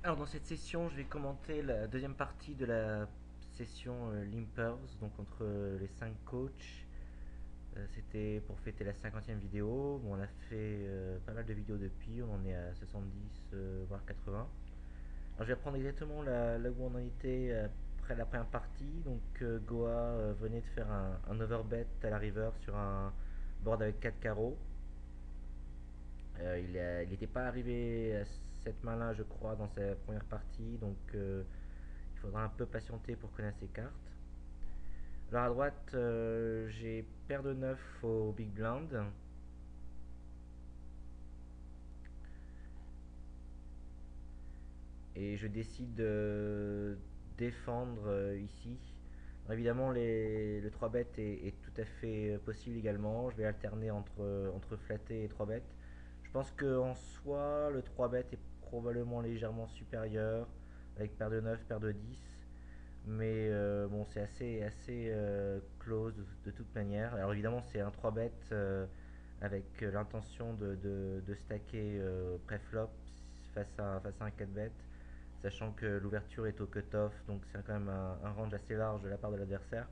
Alors dans cette session, je vais commenter la deuxième partie de la session Limpers, donc entre les 5 coachs. C'était pour fêter la 50e vidéo. Bon, on a fait pas mal de vidéos depuis, on en est à 70 voire 80. Alors je vais reprendre exactement là où on en était après la première partie. Donc Goa venait de faire un overbet à la river sur un board avec 4 carreaux. Il n'était pas arrivé à cette main-là, je crois, dans sa première partie, donc il faudra un peu patienter pour connaître ses cartes. Alors à droite, j'ai paire de 9 au Big Blind. Et je décide de défendre ici. Alors évidemment, le 3 bet est tout à fait possible également. Je vais alterner entre flatté et 3 bet. Je pense qu'en soi, le 3 bet est probablement légèrement supérieur avec paire de 9, paire de 10. Mais bon, c'est assez close de toute manière. Alors évidemment, c'est un 3 bet avec l'intention de stacker pré-flop face à un 4 bet, sachant que l'ouverture est au cut-off, donc c'est quand même un range assez large de la part de l'adversaire.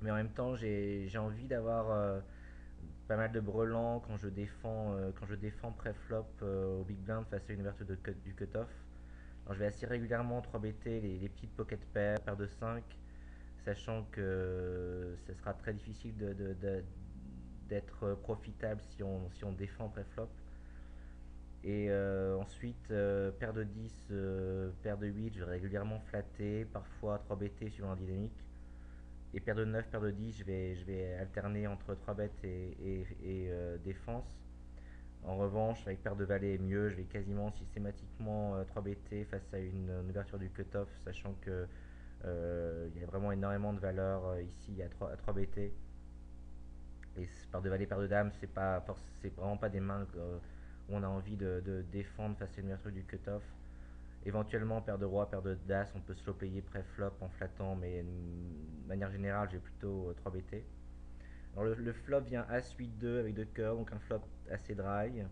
Mais en même temps, j'ai envie d'avoir pas mal de brelans quand je défends pré-flop au big blind face à une ouverture du cut-off. Alors je vais assez régulièrement 3-BT les petites pocket pairs, paires de 5, sachant que ce sera très difficile d'être profitable si on défend pré-flop. Et ensuite, paire de 10, paire de 8, je vais régulièrement flatter, parfois 3-BT suivant la dynamique. Et paire de 9, paire de 10, je vais alterner entre 3 bêtes et défense. En revanche, avec paire de valet et mieux, je vais quasiment systématiquement 3-BT face à une ouverture du cut-off, sachant que il y a vraiment énormément de valeur ici à 3-BT. Et paire de valet, paire de dame, c'est vraiment pas des mains où on a envie de défendre face à une ouverture du cut-off. Éventuellement, paire de roi, paire de das, on peut slow player pré-flop en flattant, mais de manière générale, j'ai plutôt 3-BT. Alors le flop vient As-8-2 avec 2 cœurs, donc un flop assez dry.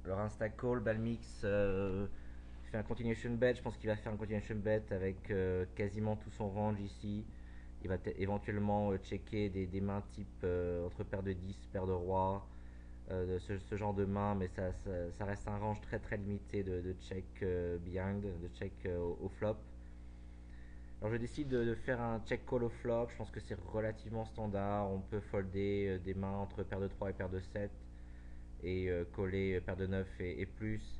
Alors un stack call, Balmix fait un continuation bet, je pense qu'il va faire un continuation bet avec quasiment tout son range ici. Il va éventuellement checker des mains type entre paire de 10, paire de roi, ce genre de main, mais ça reste un range très très limité de check behind, de check au flop. Alors je décide de faire un check call au flop, je pense que c'est relativement standard, on peut folder des mains entre paire de 3 et paire de 7 et coller paire de 9 et plus.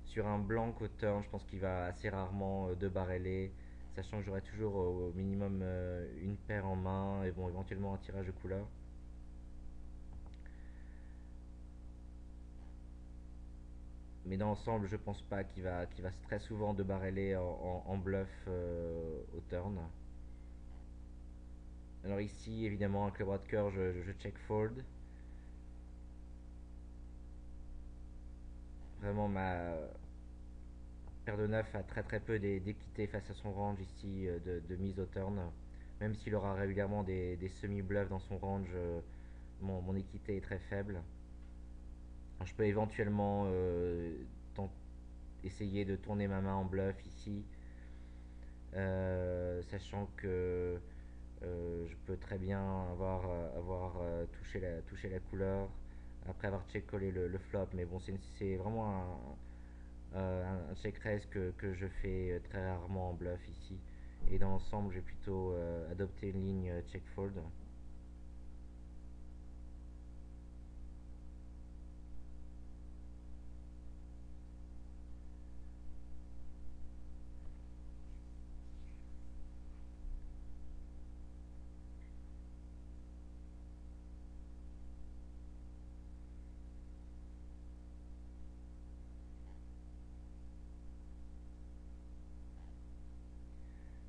Sur un blanc au turn, je pense qu'il va assez rarement de barreler, sachant que j'aurai toujours au minimum une paire en main et bon, éventuellement un tirage de couleur. Mais dans l'ensemble, je pense pas qu'il va très souvent de barreler en bluff au turn. Alors ici, évidemment, avec le roi de cœur, je check fold. Vraiment, ma paire de 9 a très très peu d'équité face à son range ici de mise au turn. Même s'il aura régulièrement des semi-bluffs dans son range, mon équité est très faible. Alors, je peux éventuellement essayer de tourner ma main en bluff ici, sachant que je peux très bien avoir touché la couleur après avoir check collé le flop. Mais bon, c'est vraiment un check raise que je fais très rarement en bluff ici. Et dans l'ensemble, j'ai plutôt adopté une ligne check fold.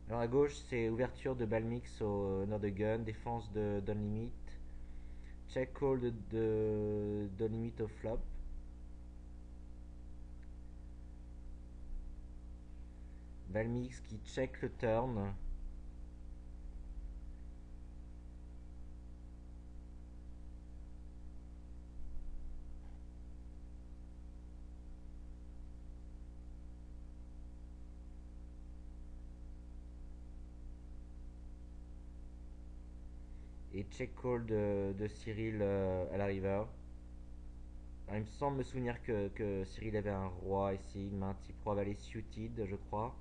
Alors à gauche, c'est ouverture de Balmix au nord de gun, défense de Don Limit, check call de Don Limit au flop. Balmix qui check le turn. et check call de Cyril à la river. Alors, il me semble me souvenir que Cyril avait un roi ici, une main type roi valet suited, je crois.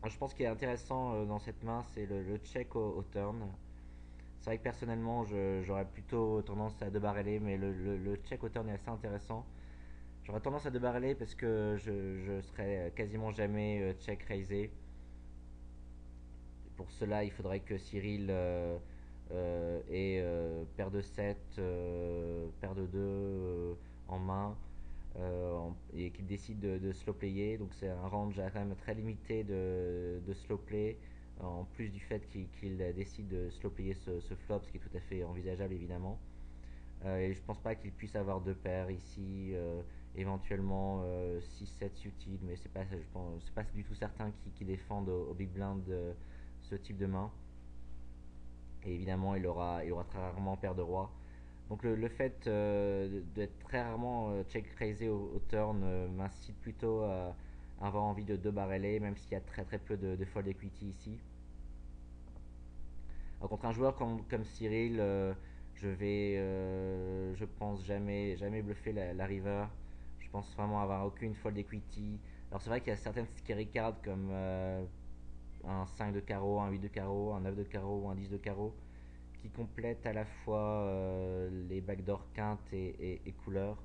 Alors, je pense qu'il est intéressant dans cette main, c'est le check au turn. C'est vrai que personnellement, j'aurais plutôt tendance à débarreler, mais le check au turn est assez intéressant. J'aurais tendance à débarreler parce que je serais quasiment jamais check raisé. Pour cela, il faudrait que Cyril ait paire de 7, paire de 2 en main et qu'il décide de slow player. Donc c'est un range quand même très limité de slow play. En plus du fait qu'il décide de slow player ce flop, ce qui est tout à fait envisageable évidemment. Et je pense pas qu'il puisse avoir deux paires ici, éventuellement 6-7 suited, mais c'est pas du tout certain qui défendent au big blind ce type de main. Et évidemment, il aura très rarement paire de roi. Donc le fait d'être très rarement check raisé au turn m'incite plutôt à avoir envie de barreler, même s'il y a très peu de fold equity ici. Alors, contre un joueur comme Cyril, je pense jamais bluffer la river. Je pense vraiment avoir aucune fold equity. Alors c'est vrai qu'il y a certaines scary cards comme un 5 de carreau, un 8 de carreau, un 9 de carreau ou un 10 de carreau qui complètent à la fois les backdoor quintes et couleurs.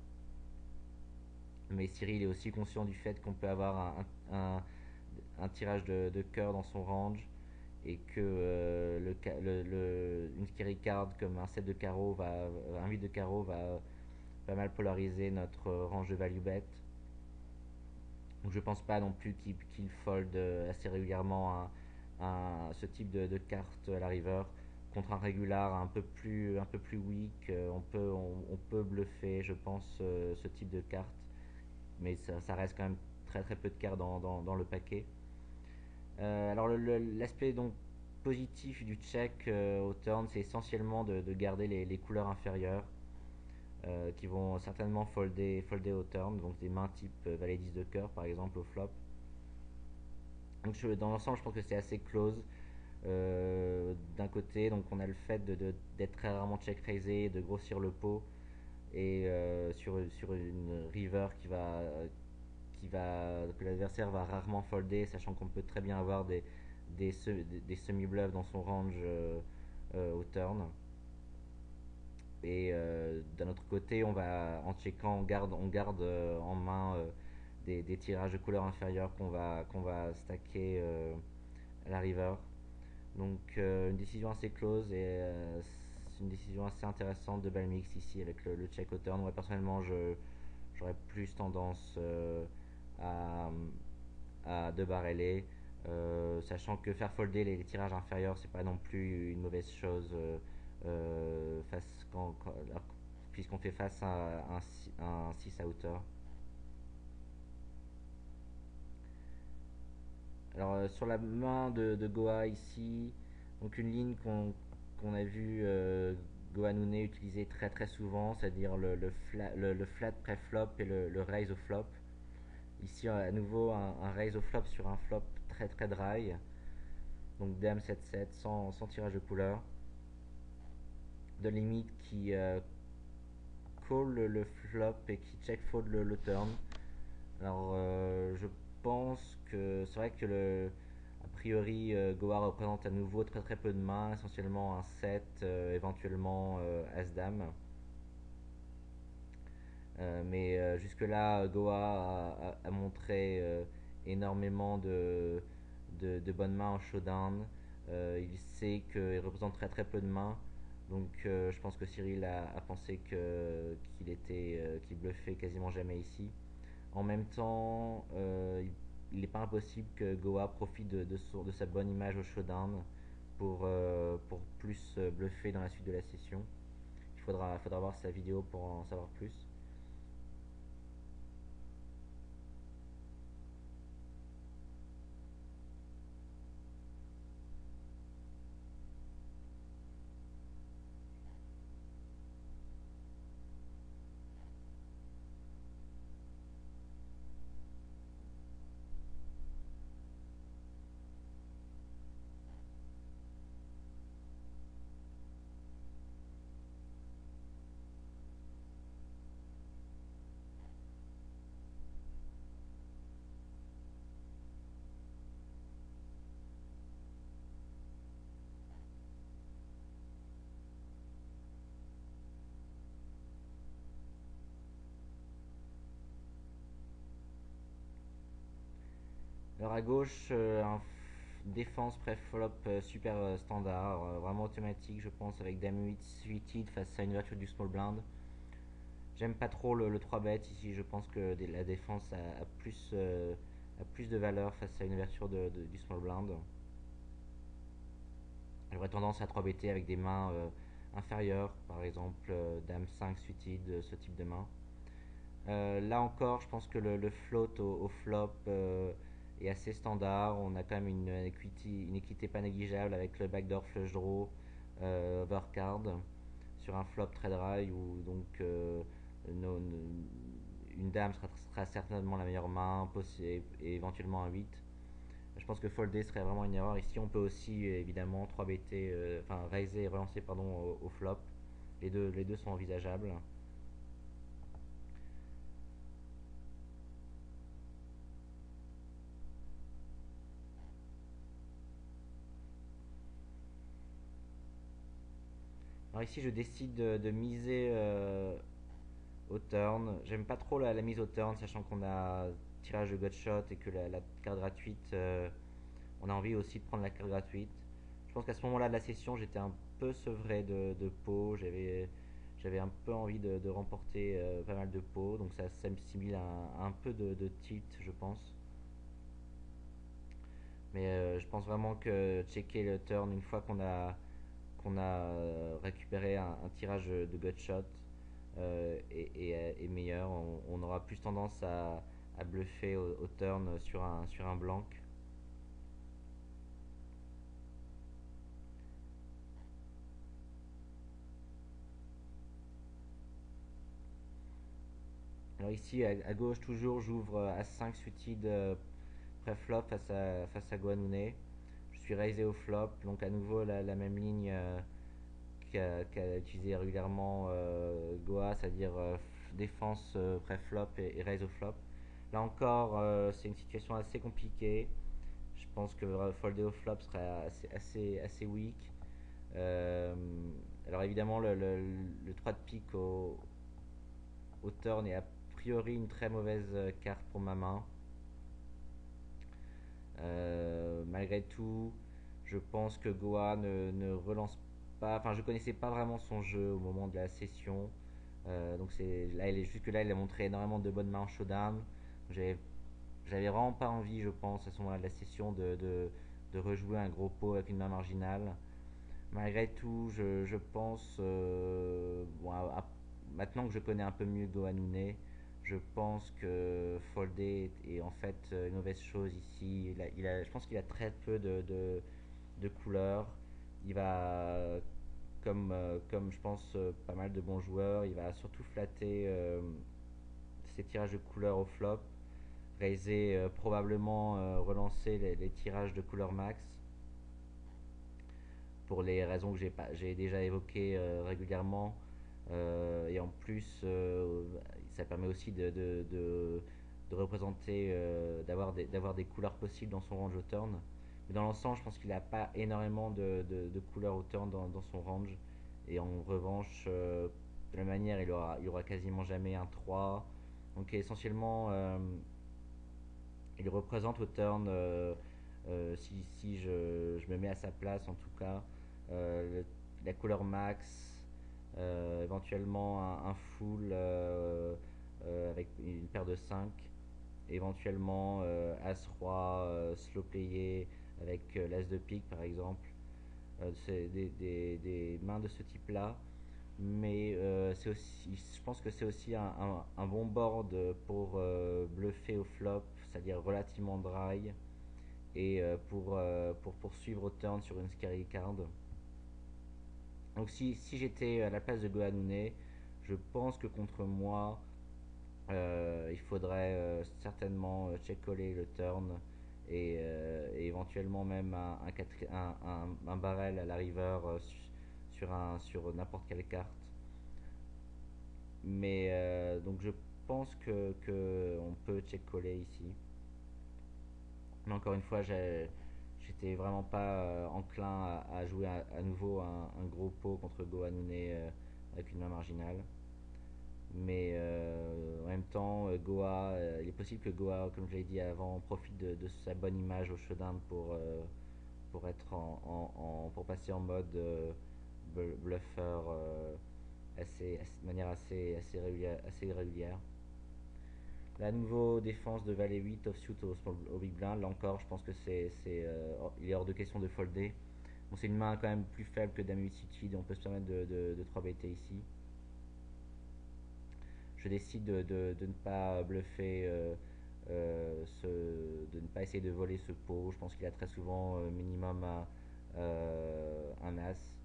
Mais Cyril est aussi conscient du fait qu'on peut avoir un tirage de cœur dans son range et que une carry card comme un 7 de carreau un 8 de carreau va pas mal polariser notre range de value bet. Donc je pense pas non plus qu'il fold assez régulièrement ce type de carte à la river. Contre un régular un peu plus weak, on peut bluffer, je pense, ce type de carte. Mais ça reste quand même très peu de cartes dans le paquet. Alors l'aspect donc positif du check au turn, c'est essentiellement de garder les couleurs inférieures qui vont certainement folder au turn, donc des mains type valet 10 de cœur par exemple au flop. Donc dans l'ensemble, je pense que c'est assez close. D'un côté, donc on a le fait d'être très rarement check raisé, de grossir le pot, et sur une river que l'adversaire va rarement folder, sachant qu'on peut très bien avoir des semi-bluffs dans son range au turn. Et d'un autre côté, en checkant, on garde en main des tirages de couleur inférieure qu'on va stacker à la river. Donc une décision assez close et c'est une décision assez intéressante de Balmix ici avec le check au turn. Moi personnellement, j'aurais plus tendance à, à debarreler, sachant que faire folder les tirages inférieurs, c'est pas non plus une mauvaise chose puisqu'on fait face à un 6 à hauteur. Alors sur la main de Goa ici, donc une ligne qu'on a vu Goa Nune utiliser très souvent, c'est-à-dire le flat pré-flop et le raise au flop. Ici à nouveau un raise au flop sur un flop très dry, donc dame 7-7 sans tirage de couleur. De limite qui call le flop et qui check fold le turn. Alors je pense que c'est vrai que a priori Goa représente à nouveau très peu de mains, essentiellement un 7, éventuellement As-Dame. Mais jusque-là, Goa a montré énormément de bonnes mains en showdown. Il sait qu'il représente très peu de mains. Donc je pense que Cyril a pensé qu'il bluffait quasiment jamais ici. En même temps, il n'est pas impossible que Goa profite de sa bonne image au showdown pour plus bluffer dans la suite de la session. Faudra voir sa vidéo pour en savoir plus. Alors à gauche, défense pré-flop super standard, vraiment automatique je pense, avec Dame 8 suited face à une ouverture du small blind. J'aime pas trop le 3 bet ici, je pense que la défense a plus de valeur face à une ouverture du small blind. J'aurais tendance à 3 better avec des mains inférieures, par exemple Dame 5 suited, ce type de main. Là encore, je pense que le float au flop est assez standard. On a quand même une équité pas négligeable avec le backdoor flush draw overcard sur un flop très dry où donc une dame sera certainement la meilleure main et éventuellement un 8. Je pense que folder serait vraiment une erreur. Ici, on peut aussi évidemment 3 bt, enfin raiser et relancer pardon, au flop. Les deux sont envisageables. Alors ici, je décide de miser au turn. J'aime pas trop la mise au turn, sachant qu'on a tirage de gutshot et que la carte gratuite, on a envie aussi de prendre la carte gratuite. Je pense qu'à ce moment-là de la session, j'étais un peu sevré de pot. J'avais un peu envie de remporter pas mal de pots, donc ça me simule un peu de tilt, je pense. Mais je pense vraiment que checker le turn une fois qu'on a récupéré un tirage de gutshot est meilleur. On aura plus tendance à bluffer au turn sur un blanc. Alors ici à gauche toujours j'ouvre à 5 suited pré-flop face à Guanouné. Je suis raisé au flop, donc à nouveau la même ligne qu'a utilisé régulièrement Goa, c'est-à-dire défense pré-flop et raise au flop. Là encore, c'est une situation assez compliquée. Je pense que folder au flop serait assez weak. Euh, alors évidemment, le 3 de pique au turn est a priori une très mauvaise carte pour ma main. Malgré tout, je pense que Goa ne relance pas. Enfin, je connaissais pas vraiment son jeu au moment de la session. Donc jusque là, il a montré énormément de bonnes mains en showdown. J'avais J'avais vraiment pas envie, je pense, à ce moment-là de la session, de rejouer un gros pot avec une main marginale. Malgré tout, je pense, bon, maintenant que je connais un peu mieux Gohanune, je pense que folder est en fait une mauvaise chose ici. Je pense qu'il a très peu de couleurs. Il va, comme je pense pas mal de bons joueurs, il va surtout flatter ses tirages de couleurs au flop, raiser probablement relancer les tirages de couleur max pour les raisons que j'ai déjà évoquées régulièrement. Et en plus, ça permet aussi de représenter, d'avoir des couleurs possibles dans son range au turn. Mais dans l'ensemble, je pense qu'il n'a pas énormément de couleurs au turn dans son range. Et en revanche, de la manière, il aura quasiment jamais un 3. Donc essentiellement, il représente au turn, si je me mets à sa place en tout cas, la couleur max, éventuellement un full avec une paire de 5, éventuellement As-Roi slow playé avec l'As de pique par exemple. C'est des mains de ce type là, mais c'est aussi, je pense que c'est aussi un bon board pour bluffer au flop, c'est-à-dire relativement dry, et pour poursuivre au turn sur une scary card. Donc si j'étais à la place de Gohanune, je pense que contre moi, il faudrait certainement check-coller le turn et éventuellement même un barrel à la river sur n'importe quelle carte. Mais donc je pense que on peut check-coller ici. Mais encore une fois, j'étais vraiment pas enclin à jouer à nouveau un gros pot contre Gohanune avec une main marginale. Mais en même temps, Goa, il est possible que Goa, comme je l'ai dit avant, profite de sa bonne image au showdown pour être pour passer en mode bluffeur de manière assez irrégulière. La nouveau défense de valet 8 offsuit au big blind, là encore, je pense que il est hors de question de folder. Bon, c'est une main quand même plus faible que dame 8 suited, on peut se permettre de 3-better ici. Je décide de ne pas bluffer, de ne pas essayer de voler ce pot. Je pense qu'il a très souvent minimum à un as.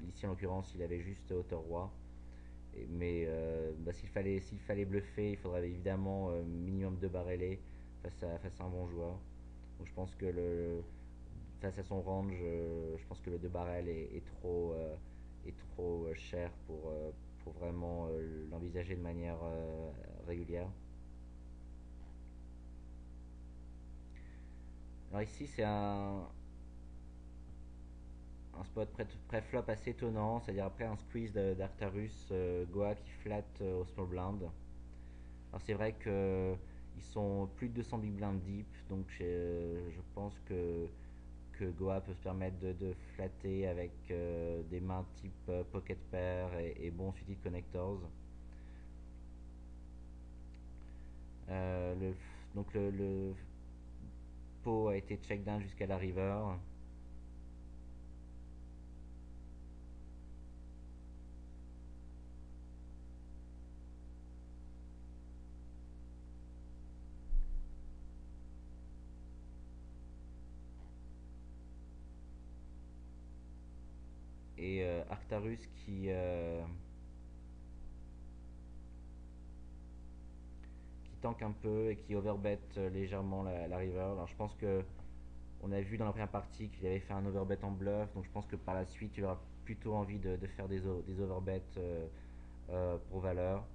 Ici en l'occurrence, il avait juste hauteur roi. Mais bah, s'il fallait bluffer, il faudrait évidemment minimum 2 barrelés face à un bon joueur. Donc je pense que face à son range, je pense que le 2 barrel est trop cher pour vraiment l'envisager de manière régulière. Alors ici c'est un spot pré-flop assez étonnant, c'est-à-dire après un squeeze d'Arctarus, Goa qui flatte au small blind. Alors c'est vrai que ils sont plus de 200 big blind deep, donc je pense que Goa peut se permettre de flatter avec des mains type pocket pair et bons suited connectors. Euh, le, donc le pot a été check down jusqu'à la river. Et Arctarus qui tank un peu et qui overbet légèrement la river. Alors je pense que on a vu dans la première partie qu'il avait fait un overbet en bluff, donc je pense que par la suite il aura plutôt envie de faire des overbets pour valeur.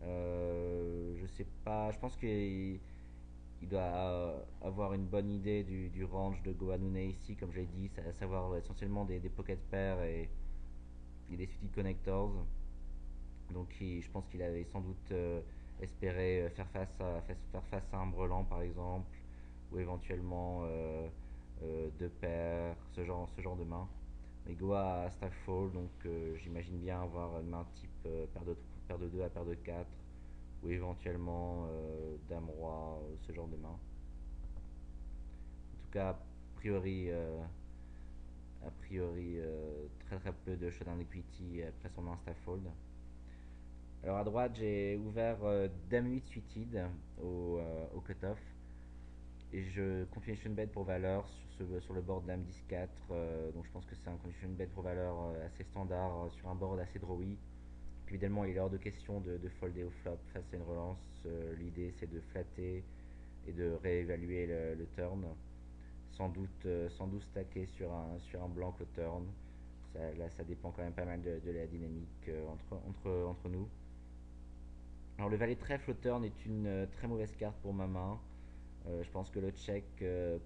Je sais pas, je pense qu'il doit avoir une bonne idée du range de Goanune ici, comme je l'ai dit, à savoir essentiellement des pocket pairs et des suited connectors. Donc je pense qu'il avait sans doute espéré faire face à un brelan par exemple, ou éventuellement deux paires, ce genre de main. Mais Goa a stack fold, donc j'imagine bien avoir une main type paire de 2 à paire de 4 ou éventuellement dame roi, ce genre de main. En tout cas, très très peu de showdown equity après son insta fold. Alors à droite, j'ai ouvert dame 8 suited au cutoff et je continuation bet pour valeur sur le board dame 10 4. Donc je pense que c'est un continuation bet pour valeur assez standard sur un board assez drawy. Évidemment, il est hors de question de folder au flop face à une relance. L'idée c'est de flatter et de réévaluer le turn. Sans doute stacker sur un blanc au turn. Là, ça dépend quand même pas mal de la dynamique entre nous. Alors, le valet trèfle au turn est une très mauvaise carte pour ma main. Je pense que le check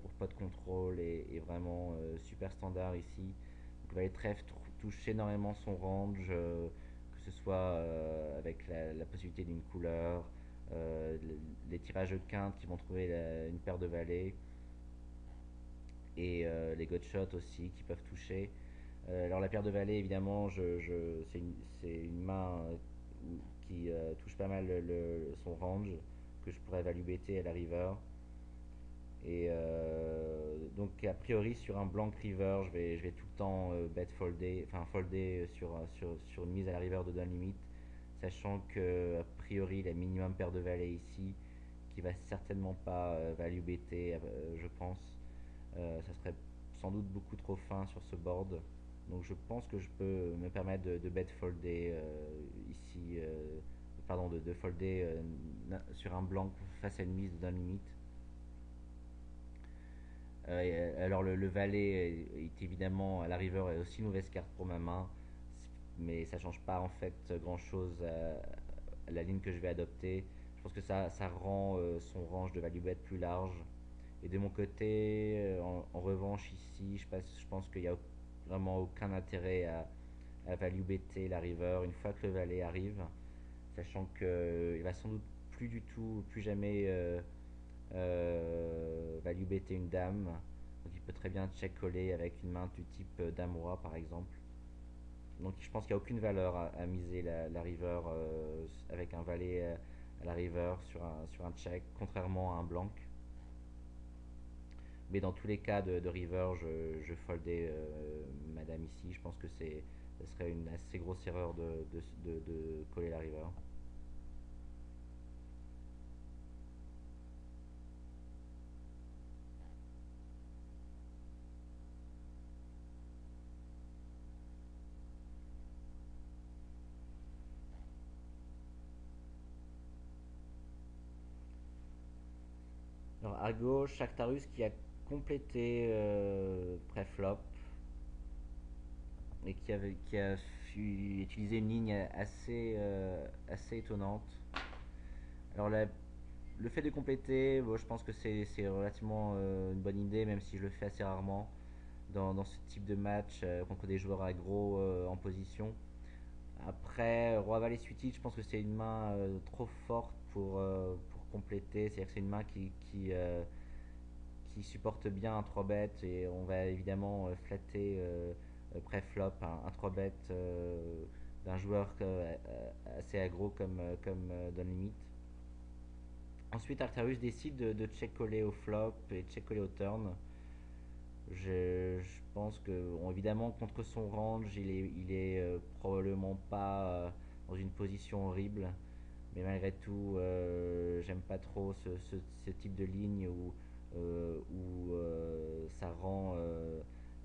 pour pot de contrôle est vraiment super standard ici. Donc, le valet trèfle touche énormément son range, que ce soit avec la possibilité d'une couleur, les tirages de quinte qui vont trouver une paire de valets et les gut shots aussi qui peuvent toucher. Alors la paire de valets évidemment c'est une main qui touche pas mal son range que je pourrais value BT à la river. Et donc a priori sur un blank river je vais tout le temps bet folder, enfin folder sur une mise à la river de down limit, sachant que a priori la minimum paire de valets ici qui va certainement pas value BT je pense. Ça serait sans doute beaucoup trop fin sur ce board. Donc je pense que je peux me permettre de bet folder ici, pardon, de folder sur un blanc face à une mise d'un limite. Alors le valet est évidemment à la river est aussi une mauvaise carte pour ma main, mais ça change pas en fait grand chose à la ligne que je vais adopter. Je pense que ça rend son range de value bet plus large. Et de mon côté, en revanche, ici, je pense qu'il n'y a vraiment aucun intérêt à value better la river une fois que le valet arrive, sachant qu'il va sans doute plus du tout, plus jamais value better une dame. Donc il peut très bien check-coller avec une main du type dame-roi par exemple. Donc je pense qu'il n'y a aucune valeur à miser la river avec un valet à la river sur un check, contrairement à un blanc. Mais dans tous les cas de river, je foldais madame ici. Je pense que ce serait une assez grosse erreur de coller la river. Alors à gauche, Arctarus qui a complété pré-flop et qui a utilisé une ligne assez étonnante. Alors le fait de compléter, bon, je pense que c'est relativement une bonne idée, même si je le fais assez rarement dans ce type de match contre des joueurs aggro en position. Après, Roi Valet Suited, je pense que c'est une main trop forte pour compléter. C'est-à-dire que c'est une main qui supporte bien un 3 bet et on va évidemment flatter pré-flop un 3 bet d'un joueur assez aggro comme Don Limit. Ensuite, Artarius décide de check-coller au flop et check-coller au turn. Je pense que, bon, évidemment, contre son range, il est probablement pas dans une position horrible. Mais malgré tout, j'aime pas trop ce type de ligne où ça rend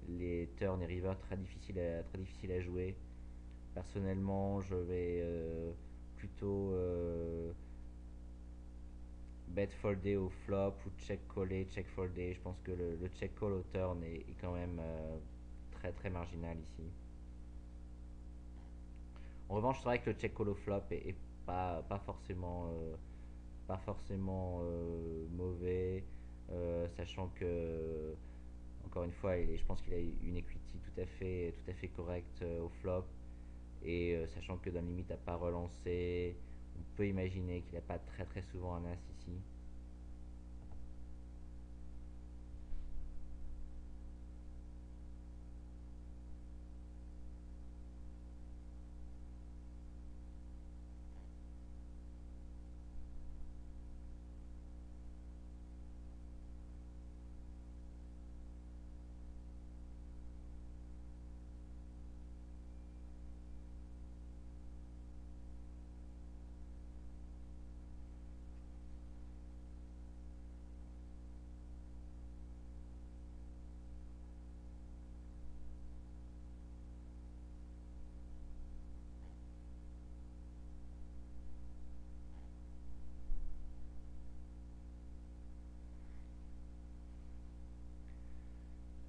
les turns et rivers très difficiles à jouer. Personnellement, je vais plutôt bet folder au flop ou check coller, check folder. Je pense que le check call au turn est quand même très très marginal ici. En revanche, c'est vrai que le check call au flop est pas forcément mauvais, sachant que encore une fois, je pense qu'il a une equity tout à fait correcte au flop. Et sachant que dans le limite, à pas relancé, on peut imaginer qu'il n'a pas très très souvent un as ici.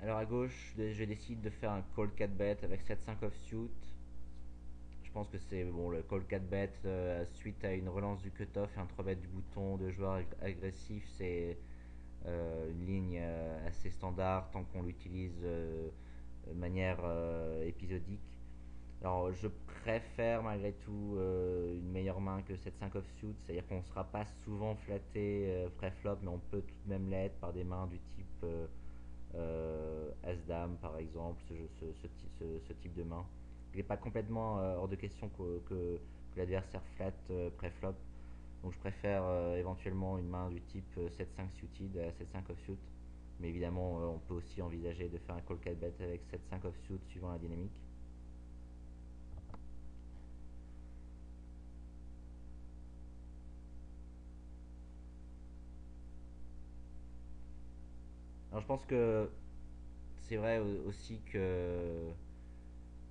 Alors à gauche, je décide de faire un call 4 bet avec 7-5 offsuit. Je pense que c'est bon, le call 4 bet suite à une relance du cutoff et un 3 bet du bouton de joueur agressif. C'est une ligne assez standard tant qu'on l'utilise de manière épisodique. Alors je préfère malgré tout une meilleure main que cette 5 offsuit, c'est-à-dire qu'on ne sera pas souvent flatté pré-flop, mais on peut tout de même l'être par des mains du type As-Dame par exemple, ce type de main. Il n'est pas complètement hors de question que l'adversaire flatte pré-flop. Donc je préfère éventuellement une main du type 7-5 suited à 7-5 offsuit. Mais évidemment, on peut aussi envisager de faire un call 4 bet avec 7-5 offsuit suivant la dynamique. Alors je pense que c'est vrai aussi que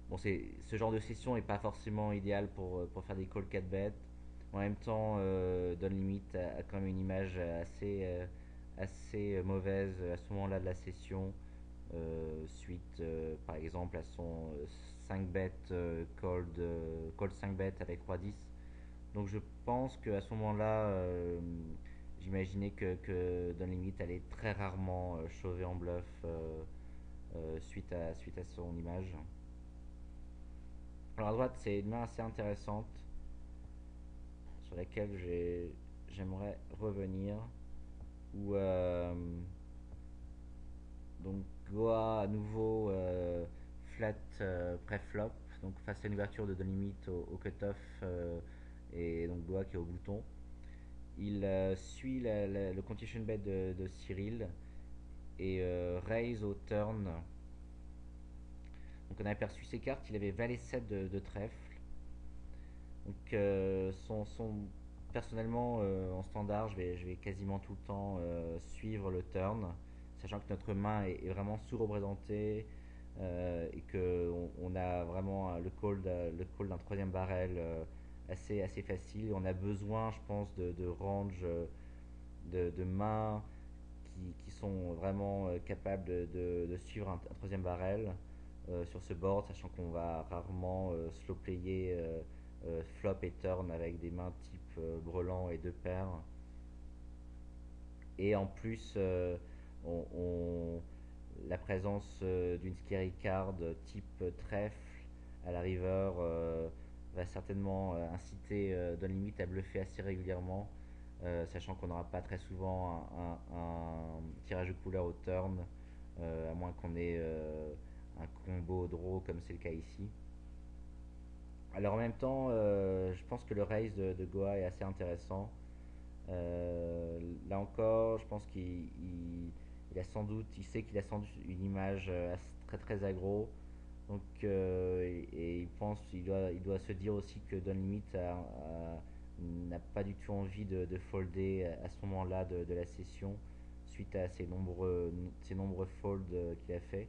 bon, ce genre de session n'est pas forcément idéal pour faire des call 4 bet. En même temps, Don Limit a quand même une image assez mauvaise à ce moment-là de la session, suite par exemple à son 5 bet call 5 bet avec Roi 10. Donc je pense qu'à ce moment-là, j'imaginais que Don Limit allait très rarement chauver en bluff suite à son image. Alors à droite, c'est une main assez intéressante. sur laquelle j'aimerais revenir. Où, donc Goa à nouveau flat pré-flop, donc face à une ouverture de limite au cut-off et donc Goa qui est au bouton. Il suit le continuation bet de Cyril et raise au turn. Donc on a aperçu ses cartes, il avait valet 7 de trèfle. Donc personnellement en standard, je vais quasiment tout le temps suivre le turn, sachant que notre main est vraiment sous-représentée et qu'on a vraiment le call d'un troisième barrel assez facile. On a besoin, je pense, de range de mains qui sont vraiment capables de suivre un troisième barrel sur ce board, sachant qu'on va rarement slow player flop et turn avec des mains type brelan et deux paires. Et en plus, la présence d'une scary card type trèfle à la river va certainement inciter Don Limit à bluffer assez régulièrement, sachant qu'on n'aura pas très souvent un tirage de couleur au turn, à moins qu'on ait un combo draw comme c'est le cas ici. Alors en même temps, je pense que le raise de Goa est assez intéressant. Là encore, je pense il a sans doute, il sait qu'il a sans doute une image très aggro. Donc, et il pense, il doit se dire aussi que Don Limit n'a pas du tout envie de folder à ce moment-là de la session suite à ces nombreux folds qu'il a fait.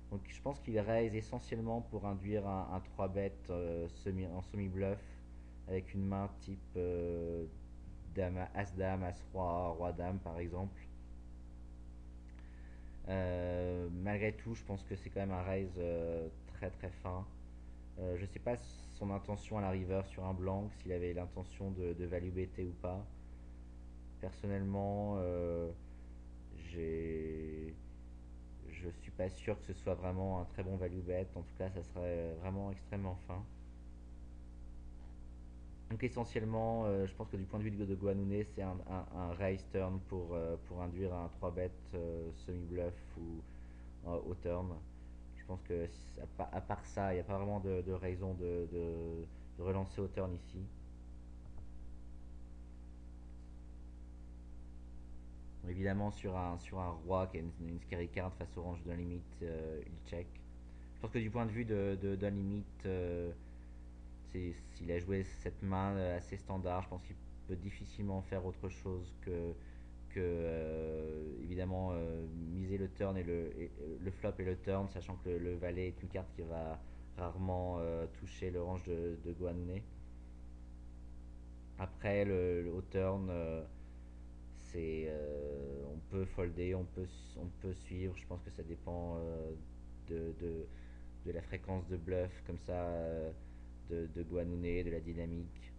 Donc je pense qu'il raise essentiellement pour induire un 3 bet en semi-bluff avec une main type As-Dame, As-Roi, Roi-Dame par exemple. Malgré tout, je pense que c'est quand même un raise très fin. Je sais pas son intention à la river sur un blanc, s'il avait l'intention de value better ou pas. Personnellement, j'ai je suis pas sûr que ce soit vraiment un très bon value bet. En tout cas, ça serait vraiment extrêmement fin. Donc essentiellement, je pense que du point de vue de Guanouné, c'est un raise turn pour induire un 3 bet semi-bluff ou au turn. Je pense que à part ça, il n'y a pas vraiment de raison de relancer au turn ici. Évidemment, sur un roi qui a une scary card face au range d'un limite, il check. Je pense que du point de vue d'un limite, s'il a joué cette main assez standard, je pense qu'il peut difficilement faire autre chose que évidemment miser le turn le flop et le turn, sachant que le valet est une carte qui va rarement toucher le range de Guanouné. Après, au turn, on peut folder, on peut suivre. Je pense que ça dépend de, de, de la fréquence de bluff, comme ça, de Guanouné, de la dynamique.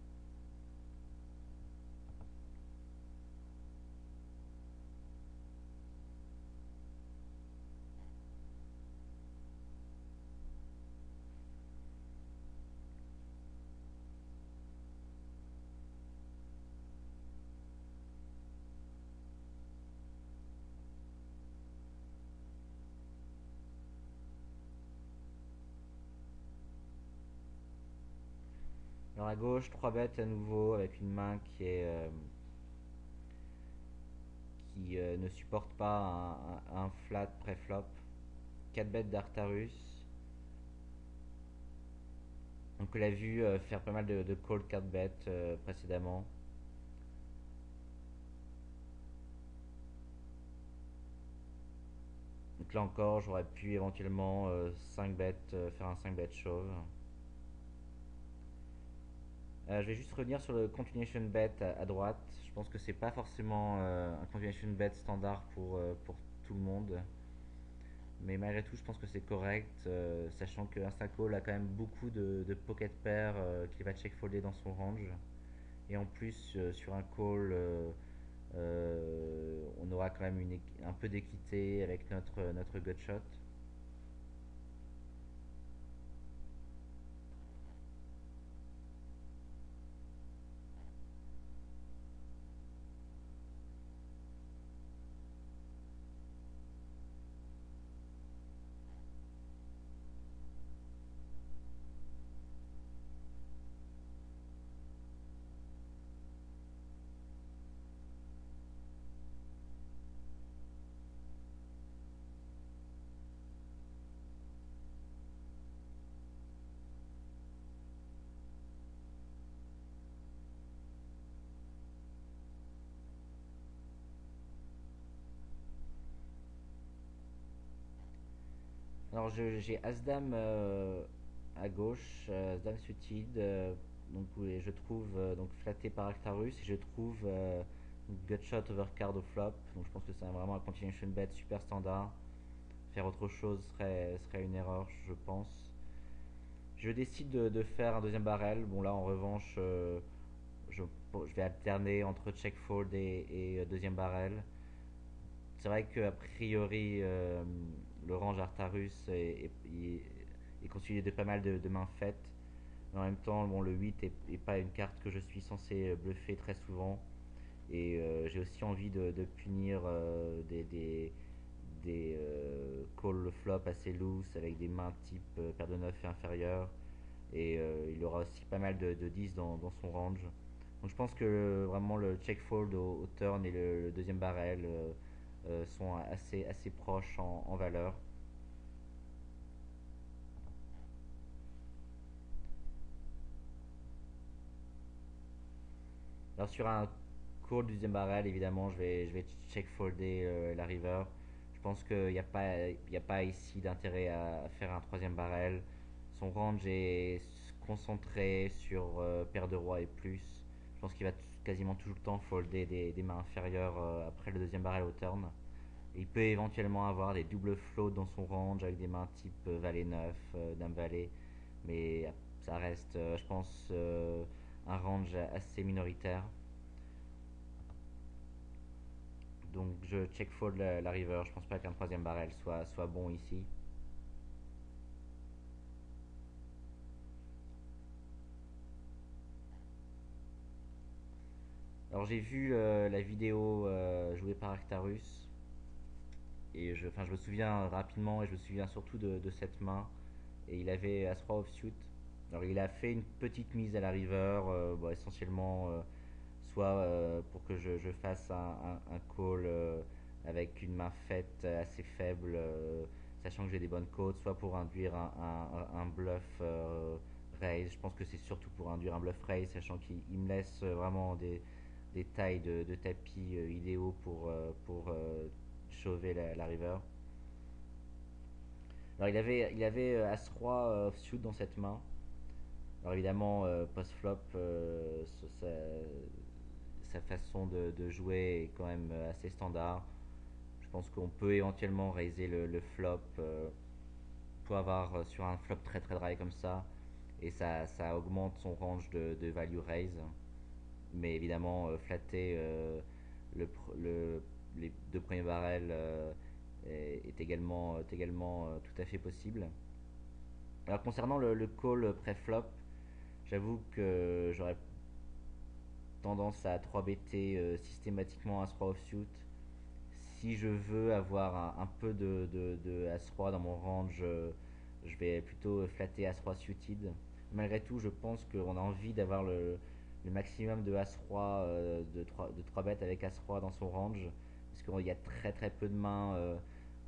Alors à gauche, 3 bêtes à nouveau avec une main qui ne supporte pas un flat pré-flop. 4 bêtes d'Artarus. Donc on l'a vu faire pas mal de call 4 bêtes précédemment. Donc là encore, j'aurais pu éventuellement 5 bêtes, faire un 5 bêtes chauve. Je vais juste revenir sur le continuation bet à droite. Je pense que c'est pas forcément un continuation bet standard pour tout le monde. Mais malgré tout, je pense que c'est correct, sachant que Instacall a quand même beaucoup de pocket pairs qu'il va check folder dans son range. Et en plus, sur un call, on aura quand même un peu d'équité avec notre gutshot. Alors j'ai As-Dame à gauche, As-Dame suicide, donc oui, je trouve donc flatté par Actarus et je trouve Gutshot Overcard au flop. Donc je pense que c'est vraiment un continuation bet super standard. Faire autre chose serait une erreur, je pense. Je décide de faire un deuxième barrel. Bon là en revanche, je vais alterner entre check fold et deuxième barrel. C'est vrai qu'a priori, le range Artarus est constitué de pas mal de mains faites. Mais en même temps, bon, le 8 est pas une carte que je suis censé bluffer très souvent. Et j'ai aussi envie de punir des call flop assez loose avec des mains type paire de 9 et inférieur. Et il aura aussi pas mal de 10 dans son range. Donc je pense que vraiment le check fold au turn et le deuxième barrel sont assez proches en valeur. Alors sur un call du deuxième barrel, évidemment, je vais check folder la river. Je pense qu'il n'y a pas ici d'intérêt à faire un troisième barrel. Son range est concentré sur paire de roi et plus. Je pense qu'il va quasiment tout le temps folder des mains inférieures après le deuxième barrel au turn. Et il peut éventuellement avoir des doubles floats dans son range avec des mains type valet 9, dame valet. Mais ça reste, je pense, un range assez minoritaire. Donc je check fold la river. Je pense pas qu'un troisième barrel soit bon ici. Alors j'ai vu la vidéo jouée par Actarus. Et je me souviens rapidement et je me souviens surtout de cette main. Et il avait As-Roi offsuit. Alors il a fait une petite mise à la river, bon, essentiellement soit pour que je fasse un call avec une main faite assez faible, sachant que j'ai des bonnes côtes, soit pour induire un bluff raise. Je pense que c'est surtout pour induire un bluff raise, sachant qu'il me laisse vraiment des tailles de tapis idéaux pour chauver la river. Alors il avait As-Roi offsuit dans cette main. Alors évidemment, post-flop, sa façon de jouer est quand même assez standard. Je pense qu'on peut éventuellement raiser le flop pour avoir sur un flop très très dry comme ça. Et ça augmente son range de value raise. Mais évidemment, flatter le, les deux premiers barrels est également tout à fait possible. Alors concernant le call pré-flop, j'avoue que j'aurais tendance à 3-BT systématiquement As-Roi offsuit. Si je veux avoir un peu de As-Roi dans mon range, je vais plutôt flatter As-Roi suited. Malgré tout, je pense qu'on a envie d'avoir le maximum de As-Roi de 3 bêtes avec As-Roi dans son range. Parce qu'il y a très très peu de mains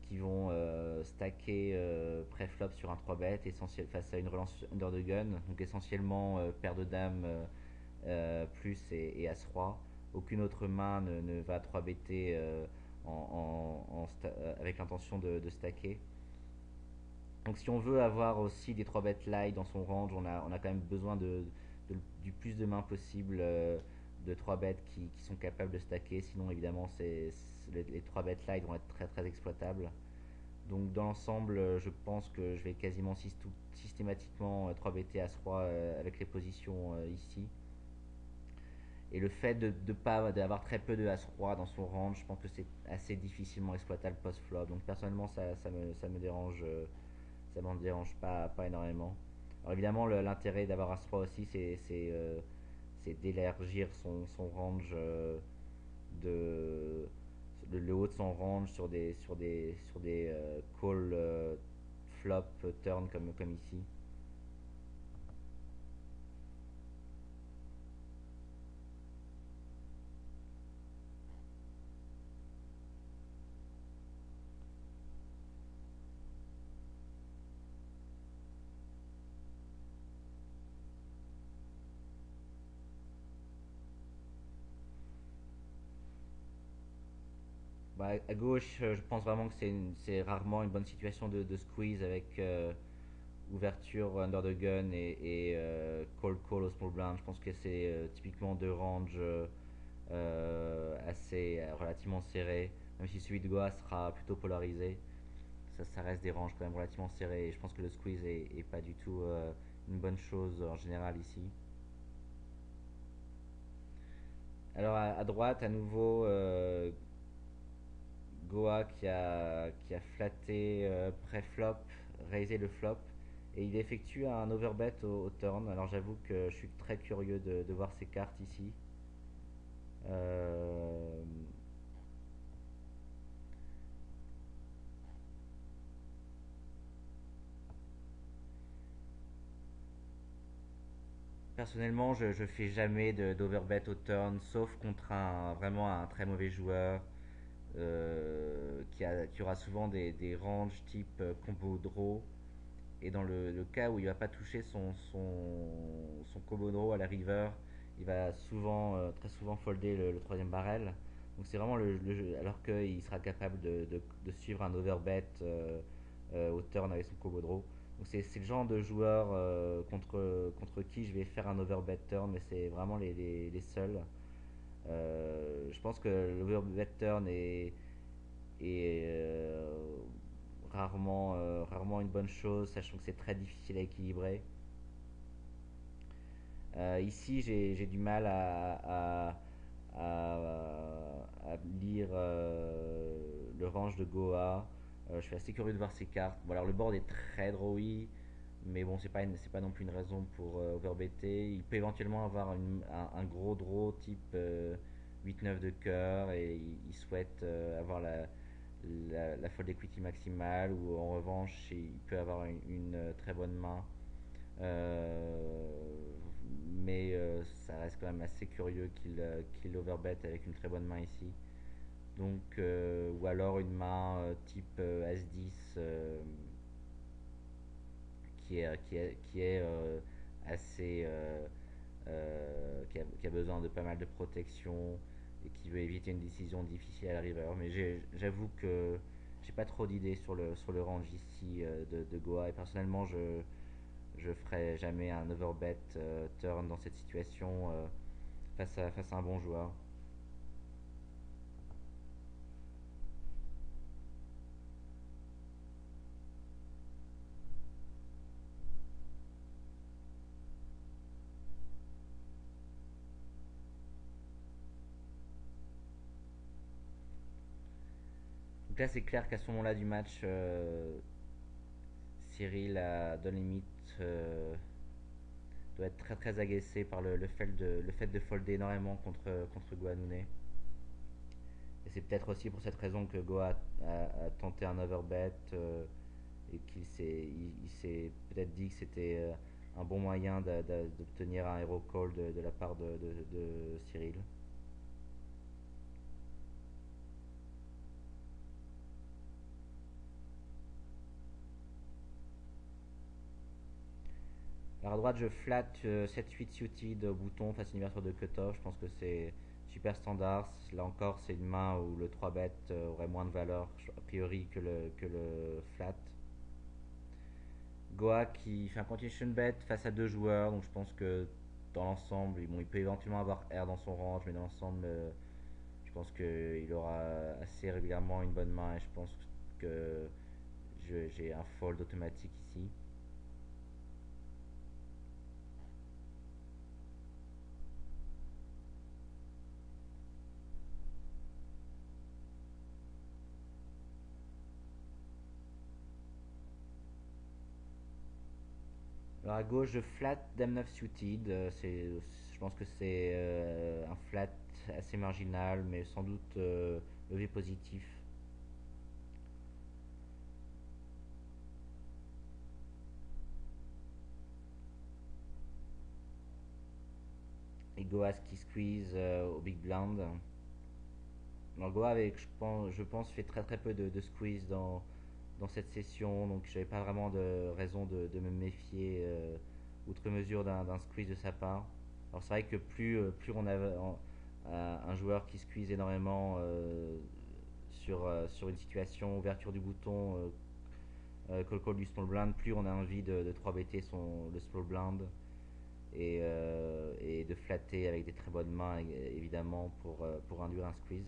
qui vont stacker pré-flop sur un 3 bêtes face à une relance under the gun. Donc essentiellement paire de dames plus et As-Roi. Aucune autre main ne va 3-BT avec l'intention de stacker. Donc si on veut avoir aussi des 3 bêtes light dans son range, on a quand même besoin du plus de mains possible de 3 bêtes qui sont capables de stacker. Sinon évidemment les 3 bêtes light vont être très très exploitables. Donc dans l'ensemble, je pense que je vais quasiment systématiquement 3-BT As-Roi avec les positions ici. Et le fait d'avoir très peu de As-Roi dans son range, je pense que c'est assez difficilement exploitable post-flop. Donc personnellement, ça me dérange, ça m'en dérange pas énormément. Alors évidemment, l'intérêt d'avoir As-Roi aussi, c'est d'élargir son range de le haut de son range sur des calls flop turn comme ici. Bah, à gauche, je pense vraiment que c'est rarement une bonne situation de squeeze avec ouverture under the gun et cold call au small blind. Je pense que c'est typiquement deux ranges assez relativement serrés, même si celui de Goa sera plutôt polarisé. Ça reste des ranges quand même relativement serrées et je pense que le squeeze est pas du tout une bonne chose en général ici. Alors à droite, à nouveau, Goa qui a flatté pré-flop, raisé le flop, et il effectue un overbet au turn. Alors j'avoue que je suis très curieux de voir ces cartes ici. Euh, Personnellement, je fais jamais d'overbet au turn, sauf contre vraiment un très mauvais joueur qui aura souvent des ranges type combo draw. Et dans le cas où il va pas toucher son combo draw à la river, il va très souvent folder le troisième barrel. Donc c'est vraiment alors qu'il sera capable de suivre un overbet au turn avec son combo draw. Donc c'est le genre de joueur contre qui je vais faire un overbet turn, mais c'est vraiment les seuls. Je pense que l'overbet turn est rarement une bonne chose, sachant que c'est très difficile à équilibrer. Ici, j'ai du mal à lire le range de Goa. Je suis assez curieux de voir ses cartes. Bon, alors le board est très drawy, mais bon, c'est pas non plus une raison pour overbetter. Il peut éventuellement avoir un gros draw type 8-9 de cœur et il souhaite avoir la fold equity maximale ou en revanche, il peut avoir une très bonne main. Euh, mais ça reste quand même assez curieux qu'il overbet avec une très bonne main ici. Donc, ou alors une main type As-10 qui est assez. Qui a besoin de pas mal de protection et qui veut éviter une décision difficile à la river. Mais j'avoue que j'ai pas trop d'idées sur le range ici de Goa et personnellement je ferai jamais un overbet turn dans cette situation face à un bon joueur. Donc là c'est clair qu'à ce moment-là du match, Cyril à Don Limit doit être très très agacé par le fait de folder énormément contre Guanouné. Et c'est peut-être aussi pour cette raison que Goa a tenté un overbet et qu'il s'est peut-être dit que c'était un bon moyen d'obtenir un hero call de la part de Cyril. Alors à droite, je flatte 7-8 suited au bouton face à une ouverture de cutoff. Je pense que c'est super standard. Là encore, c'est une main où le 3 bet aurait moins de valeur a priori que le flat. Goa qui fait un continuation bet face à deux joueurs, donc je pense que dans l'ensemble, bon, il peut éventuellement avoir R dans son range, mais dans l'ensemble, je pense qu'il aura assez régulièrement une bonne main et je pense que j'ai un fold automatique ici. Alors à gauche, je flat Dame 9 suited. Je pense que c'est un flat assez marginal, mais sans doute levé positif. Et Goas qui squeeze au big blind. Alors Goa avec, je pense, fait très très peu de squeeze dans cette session, donc j'avais pas vraiment de raison de me méfier outre mesure d'un squeeze de sa part. Alors c'est vrai que plus on a un joueur qui squeeze énormément sur une situation ouverture du bouton call du small blind, plus on a envie de 3 BT le small blind et de flatter avec des très bonnes mains évidemment pour induire un squeeze.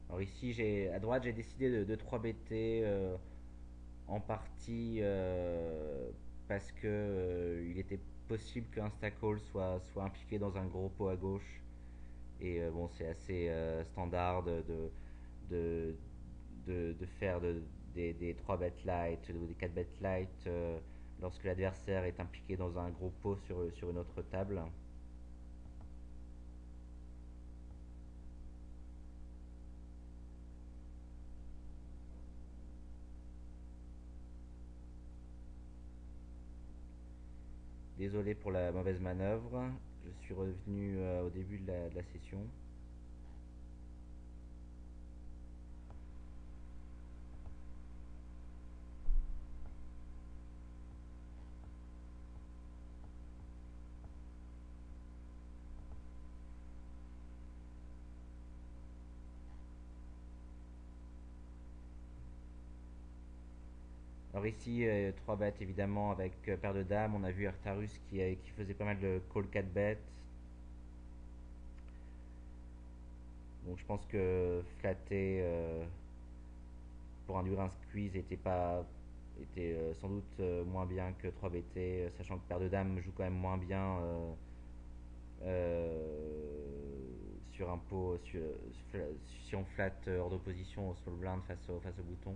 Alors ici, à droite, j'ai décidé de 3 BT en partie parce que il était possible qu'un stack call soit impliqué dans un gros pot à gauche. Et bon, c'est assez standard de, de faire des 3 bet light ou des 4 bet light lorsque l'adversaire est impliqué dans un gros pot sur une autre table. Désolé pour la mauvaise manœuvre, je suis revenu au début de la session. Alors ici, 3 bêtes évidemment avec paire de dames. On a vu Artarus qui faisait pas mal de call 4 bêtes. Donc je pense que flatter pour induire un squeeze était sans doute moins bien que 3 BT, sachant que paire de dames joue quand même moins bien sur un pot, si on flatte hors d'opposition au small blind face au bouton.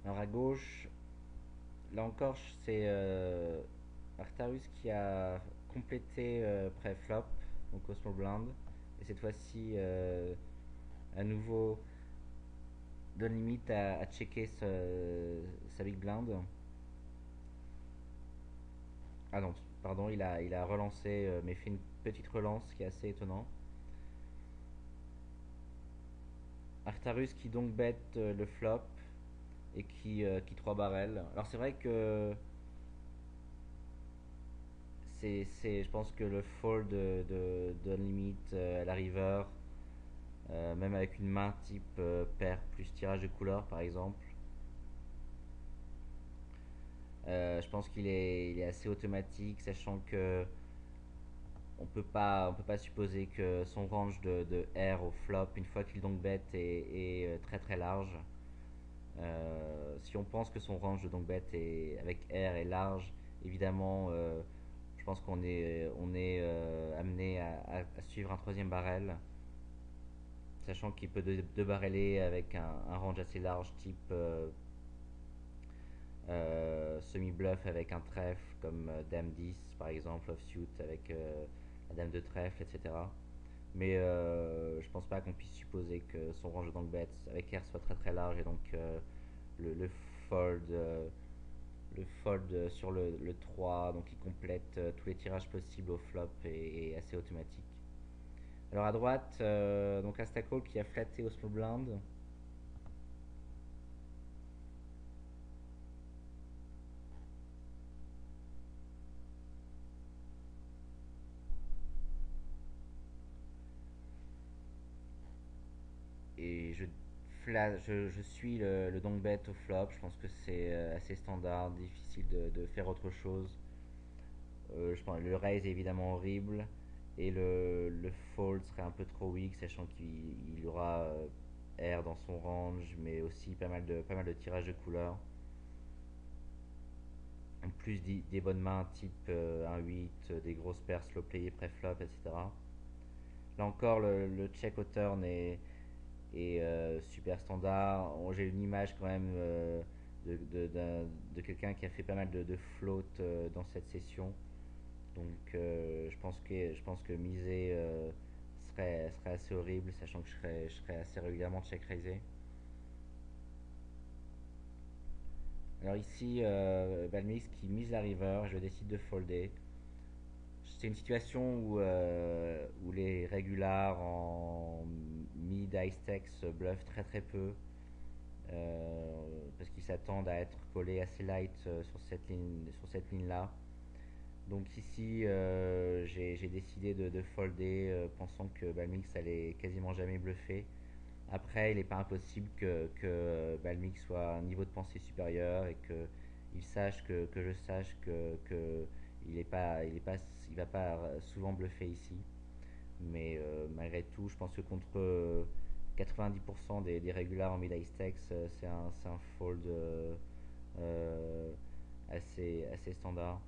Alors à gauche, là encore, c'est Artarus qui a complété pré-flop, donc au small blind. Et cette fois-ci, à nouveau, donne limite à checker sa big blind. Ah non, pardon, il a relancé, mais fait une petite relance qui est assez étonnant. Artarus qui donc bet le flop et qui 3 barrel. Alors c'est vrai que je pense que le fold de Unlimit à la river, même avec une main type paire plus tirage de couleur par exemple, je pense il est assez automatique, sachant que on peut pas supposer que son range de R au flop, une fois qu'il donc bet, est très très large. Si on pense que son range de donc bet avec R est large, évidemment, je pense on est amené à suivre un troisième barrel, sachant qu'il peut de barreler avec un range assez large, type semi-bluff avec un trèfle, comme Dame 10 par exemple, offsuit avec la Dame de trèfle, etc. Mais je pense pas qu'on puisse supposer que son range de donc bet avec R soit très très large, et donc le fold, le fold sur le 3, donc il complète tous les tirages possibles au flop et assez automatique. Alors à droite, donc un stack call qui a flatté au small blind. Et je suis le donk bet au flop. Je pense que c'est assez standard, difficile de faire autre chose. Je pense le raise est évidemment horrible et le fold serait un peu trop weak, sachant qu'il aura R dans son range, mais aussi pas mal de tirages de couleurs. En plus des bonnes mains type 1-8, des grosses paires slow playées pré-flop, etc. Là encore, le check au turn est super standard. J'ai une image quand même de quelqu'un qui a fait pas mal de float dans cette session. Donc je pense que miser serait assez horrible, sachant que je serais assez régulièrement check raisé. Alors ici, Balmix qui mise la river, je décide de folder. C'est une situation où les régulars en mid ice text bluffent très très peu, parce qu'ils s'attendent à être collés assez light sur cette ligne là. Donc ici, j'ai décidé de folder, pensant que Balmix allait quasiment jamais bluffer. Après, il n'est pas impossible que Balmix soit à un niveau de pensée supérieur et qu'il sache que je sache que il va pas souvent bluffer ici. Mais malgré tout, je pense que contre 90% des régulars en mid-ice stakes, c'est un fold euh, assez standard.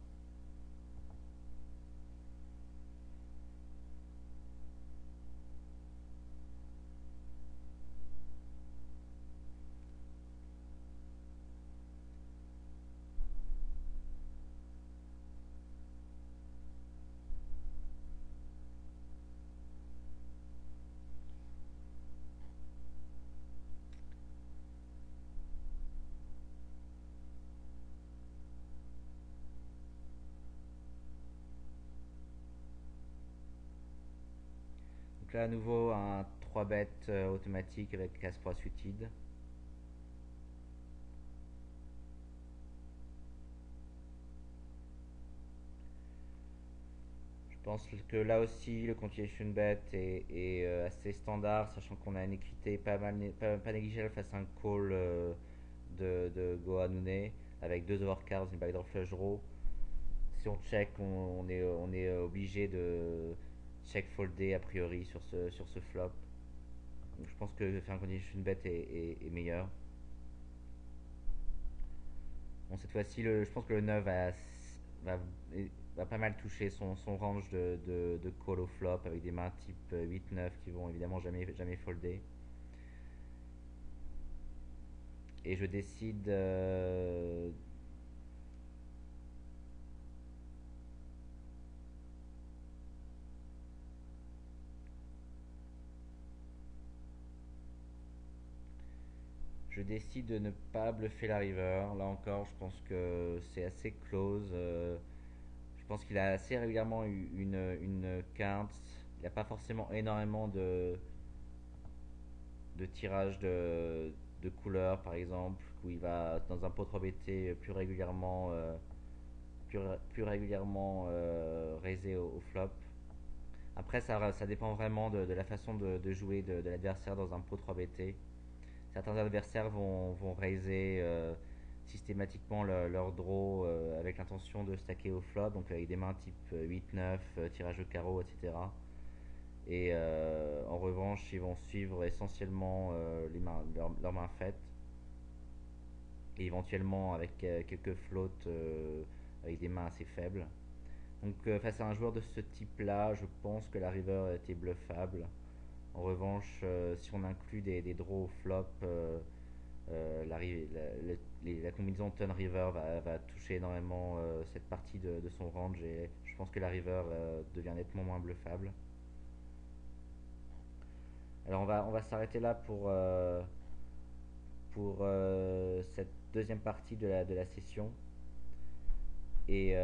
Donc là, à nouveau, un 3 bet automatique avec As-3 suited. Je pense que là aussi, le continuation bet est assez standard, sachant qu'on a une équité pas négligeable face à un call de Gohanune avec deux overcards, une backdoor flush draw. Si on check, on est obligé de check folder a priori sur ce flop. Donc je pense que faire un continuation bet est meilleur. Bon, cette fois-ci, je pense que le 9 va, va pas mal toucher son range de call au flop avec des mains type 8-9 qui vont évidemment jamais folder. Et je décide de ne pas bluffer la river. Là encore, je pense que c'est assez close. Je pense qu'il a assez régulièrement eu une quinte. Il n'a pas forcément énormément de tirage de couleurs, par exemple, où il va dans un pot 3BT plus régulièrement raiser au flop. Après, ça dépend vraiment de la façon de jouer de l'adversaire dans un pot 3BT. Certains adversaires vont raiser systématiquement leur draw avec l'intention de stacker au flop, donc avec des mains type 8-9, tirage de carreau, etc. Et en revanche, ils vont suivre essentiellement leurs mains faites, et éventuellement avec quelques flottes avec des mains assez faibles. Donc face à un joueur de ce type-là, je pense que la river était bluffable. En revanche, si on inclut des draws au flop, la combinaison Turn River va toucher énormément cette partie de son range, et je pense que la river devient nettement moins bluffable. Alors on va s'arrêter là pour cette deuxième partie de la session. Et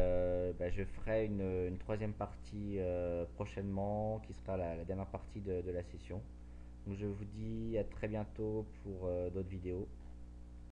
bah, je ferai une troisième partie prochainement, qui sera la dernière partie de la session. Donc je vous dis à très bientôt pour d'autres vidéos.